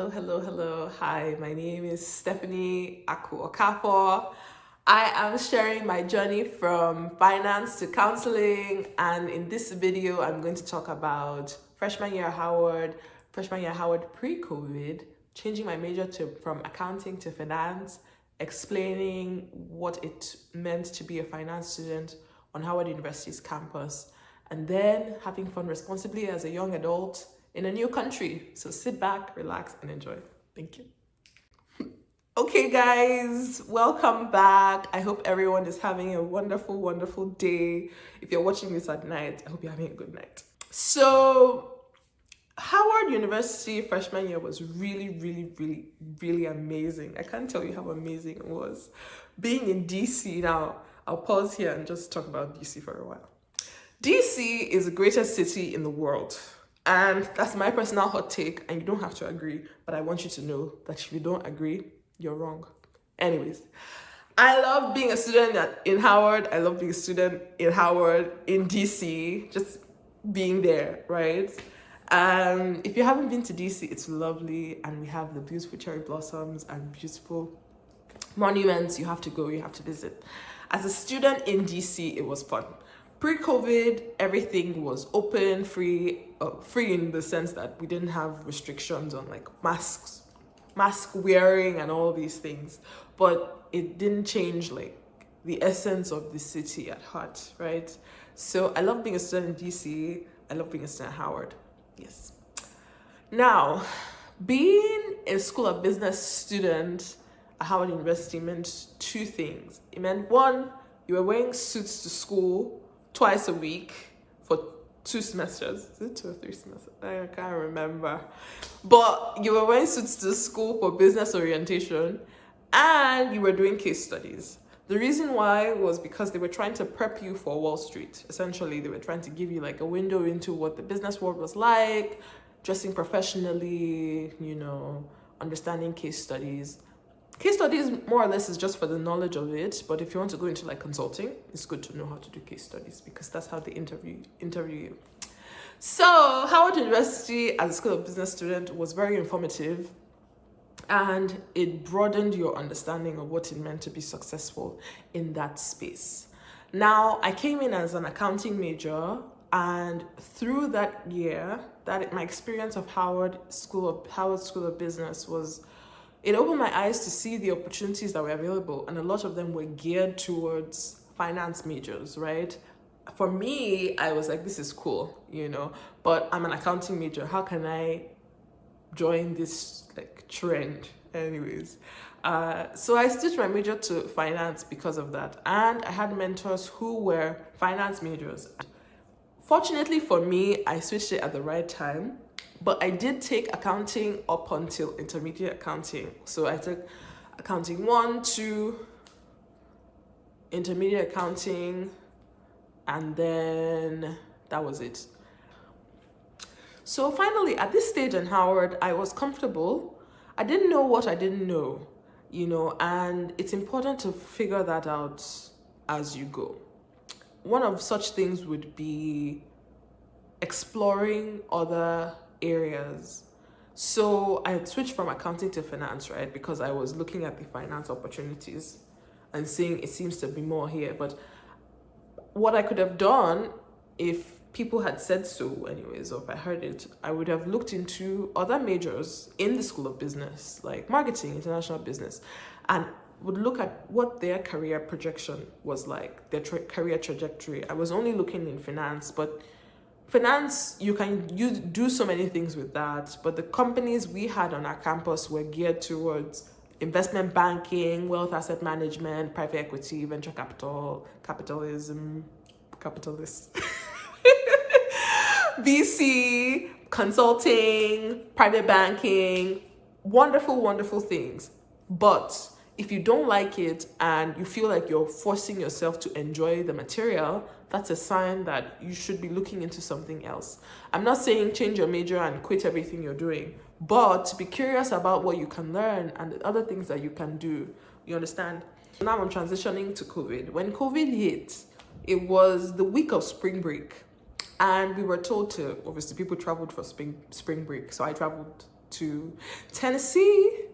Hello. Hi, my name is Stephanie Aku-Okafor. I am sharing my journey from finance to counseling, and in this video, I'm going to talk about freshman year Howard pre-COVID, changing my major from accounting to finance, explaining what it meant to be a finance student on Howard University's campus, and then having fun responsibly as a young adult in a new country. So sit back, relax, and enjoy. Thank you. Okay, guys, welcome back. I hope everyone is having a wonderful day. If you're watching this at night, I hope you're having a good night. So, Howard University freshman year was really amazing. I can't tell you how amazing it was. Being in DC now, I'll pause here and just talk about DC for a while. DC is the greatest city in the world. And that's my personal hot take, and you don't have to agree, but I want you to know that if you don't agree, you're wrong. Anyways, I love being a student in Howard. I love being a student in Howard, in DC, just being there, right? If you haven't been to DC, it's lovely, and we have the beautiful cherry blossoms and beautiful monuments. You have to go, you have to visit. As a student in DC, it was fun. Pre-COVID, everything was open, free in the sense that we didn't have restrictions on like mask wearing and all these things, but it didn't change like the essence of the city at heart, right? So I love being a student in DC. I love being a student at Howard. Yes. Now, being a School of Business student at Howard University meant two things. It meant one, you were wearing suits to school twice a week for 2 semesters. Is it 2 or 3 semesters? I can't remember. But you were wearing suits to school for business orientation, and you were doing case studies. The reason why was because they were trying to prep you for Wall Street. Essentially, they were trying to give you like a window into what the business world was like, dressing professionally, understanding case studies. Case studies, more or less, is just for the knowledge of it. But if you want to go into like consulting, it's good to know how to do case studies because that's how they interview you. So Howard University, as a School of Business student, was very informative, and it broadened your understanding of what it meant to be successful in that space. Now, I came in as an accounting major, and through that year, my experience of Howard School of Business it opened my eyes to see the opportunities that were available, and a lot of them were geared towards finance majors, right? For me, I was like, this is cool, but I'm an accounting major. How can I join this like trend? Anyways, so I switched my major to finance because of that, and I had mentors who were finance majors. Fortunately for me, I switched it at the right time. But I did take accounting up until intermediate accounting. So I took accounting 1, 2, intermediate accounting, and then that was it. So finally, at this stage in Howard, I was comfortable. I didn't know what I didn't know, and it's important to figure that out as you go. One of such things would be exploring other areas. So I had switched from accounting to finance, right? Because I was looking at the finance opportunities and seeing it seems to be more here. But what I could have done if people had said so anyways, or if I heard it, I would have looked into other majors in the School of Business, like marketing, international business, and would look at what their career projection was like, their career trajectory. I was only looking in finance, but finance, you can do so many things with that, but the companies we had on our campus were geared towards investment banking, wealth asset management, private equity, venture capital, capitalist, VC, consulting, private banking, wonderful things. But if you don't like it and you feel like you're forcing yourself to enjoy the material, that's a sign that you should be looking into something else. I'm not saying change your major and quit everything you're doing, but be curious about what you can learn and the other things that you can do. You understand? Now I'm transitioning to COVID. When COVID hit, it was the week of spring break. And we were told to, obviously people traveled for spring break. So I traveled to Tennessee,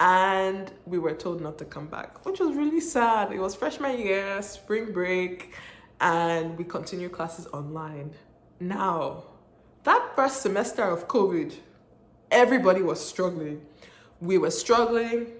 and we were told not to come back, which was really sad. It was freshman year, spring break, and we continued classes online. Now, that first semester of COVID, everybody was struggling. We were struggling,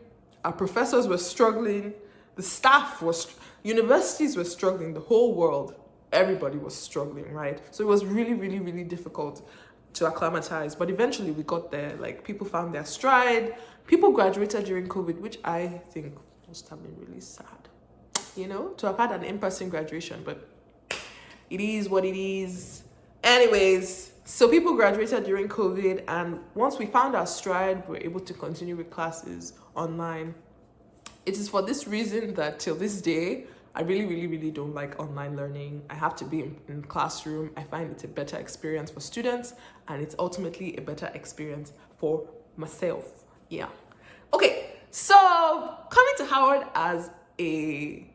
our professors were struggling, the staff was, universities were struggling, the whole world, everybody was struggling, right? So it was really, really, really difficult to acclimatize, but eventually we got there. Like, people found their stride. People graduated during COVID, which I think must have been really sad, you know, to have had an in-person graduation, but it is what it is. Anyways, so people graduated during COVID, and once we found our stride, we were able to continue with classes online. It is for this reason that till this day, I really, really, really don't like online learning. I have to be in the classroom. I find it's a better experience for students, and it's ultimately a better experience for myself. Yeah. Okay, so coming to Howard as a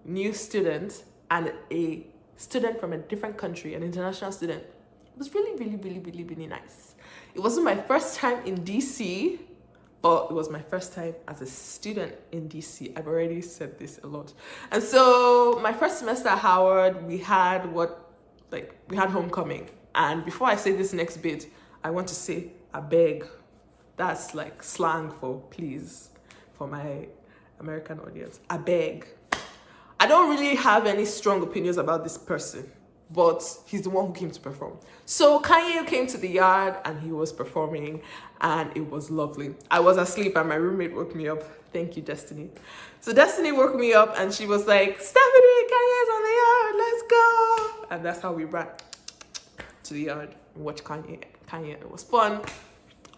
new student and a student from a different country, an international student, it was really, really, really, really, really nice. It wasn't my first time in DC, but it was my first time as a student in DC. I've already said this a lot. And so my first semester at Howard, we had homecoming. And before I say this next bit, I want to say, I beg. That's like slang for please, for my American audience. I beg. I don't really have any strong opinions about this person, but he's the one who came to perform. So Kanye came to the yard and he was performing, and it was lovely. I was asleep and my roommate woke me up. Thank you, Destiny. So Destiny woke me up and she was like, Stephanie, Kanye's on the yard, let's go. And that's how we ran to the yard and watched Kanye. It was fun.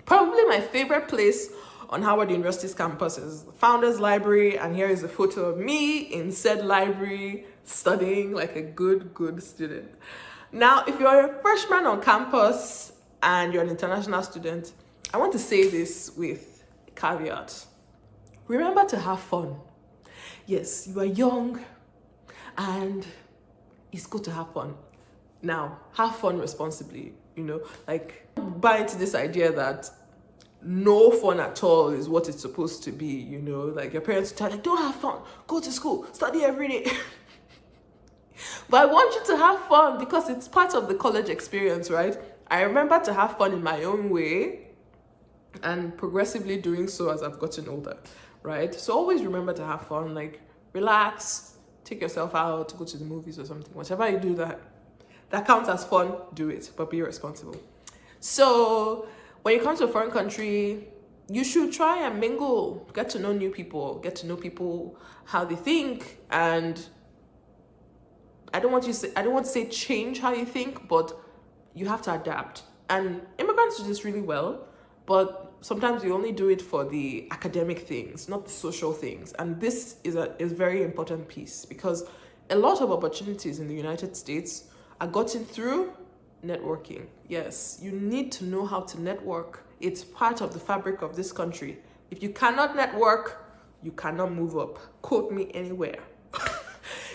Probably my favorite place on Howard University's campus is the Founders Library, and here is a photo of me in said library studying like a good student. Now, if you're a freshman on campus and you're an international student, I want to say this with a caveat. Remember to have fun. Yes, you are young and it's good to have fun. Now, have fun responsibly, you know, like buy into this idea that no fun at all is what it's supposed to be, you know, like your parents tell you, like, don't have fun, go to school, study every day. But I want you to have fun because it's part of the college experience, right? I remember to have fun in my own way and progressively doing so as I've gotten older, right? So always remember to have fun, like relax, take yourself out, go to the movies or something. Whatever you do that counts as fun, do it, but be responsible. So when you come to a foreign country, you should try and mingle, get to know new people, how they think, and I don't want to say change how you think, but you have to adapt. And immigrants do this really well, but sometimes we only do it for the academic things, not the social things. And this is a very important piece, because a lot of opportunities in the United States are gotten through networking. Yes, you need to know how to network. It's part of the fabric of this country. If you cannot network, you cannot move up. Quote me anywhere.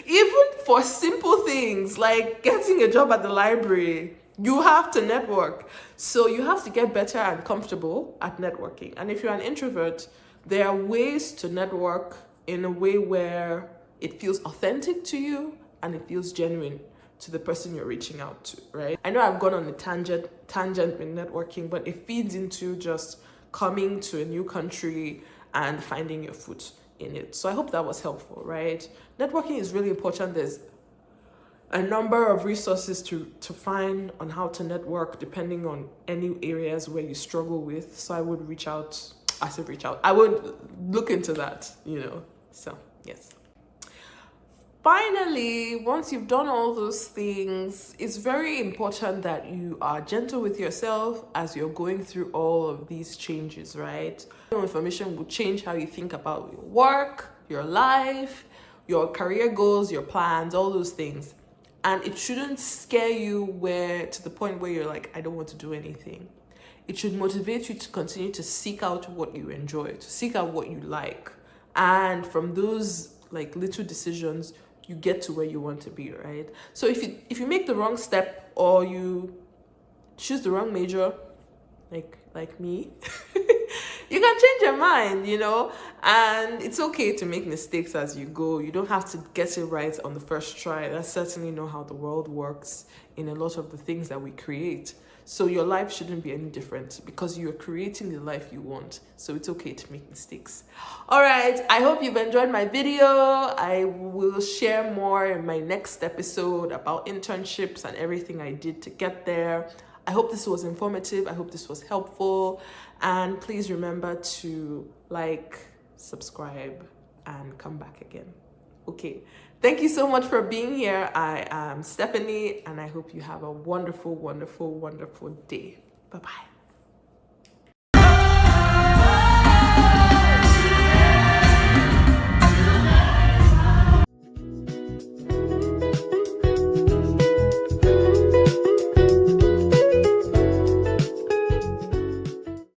Even for simple things like getting a job at the library, you have to network. So you have to get better and comfortable at networking. And if you're an introvert, there are ways to network in a way where it feels authentic to you and it feels genuine to the person you're reaching out to, right? I know I've gone on a tangent with networking, but it feeds into just coming to a new country and finding your foot in it. So I hope that was helpful, right? Networking is really important. There's a number of resources to find on how to network depending on any areas where you struggle with. So I would I would look into that, you know. So yes. Finally, once you've done all those things, it's very important that you are gentle with yourself as you're going through all of these changes, right? Information will change how you think about your work, your life, your career goals, your plans, all those things. And it shouldn't scare you to the point where you're like, I don't want to do anything. It should motivate you to continue to seek out what you enjoy, to seek out what you like. And from those like little decisions, you get to where you want to be, right? So if you make the wrong step or you choose the wrong major, like me, you can change your mind, and it's okay to make mistakes as you go. You don't have to get it right on the first try. That's certainly not how the world works in a lot of the things that we create. So your life shouldn't be any different because you're creating the life you want. So it's okay to make mistakes. All right, I hope you've enjoyed my video. I will share more in my next episode about internships and everything I did to get there. I hope this was informative. I hope this was helpful. And please remember to like, subscribe, and come back again. Okay. Thank you so much for being here. I am Stephanie, and I hope you have a wonderful, wonderful, wonderful day. Bye-bye.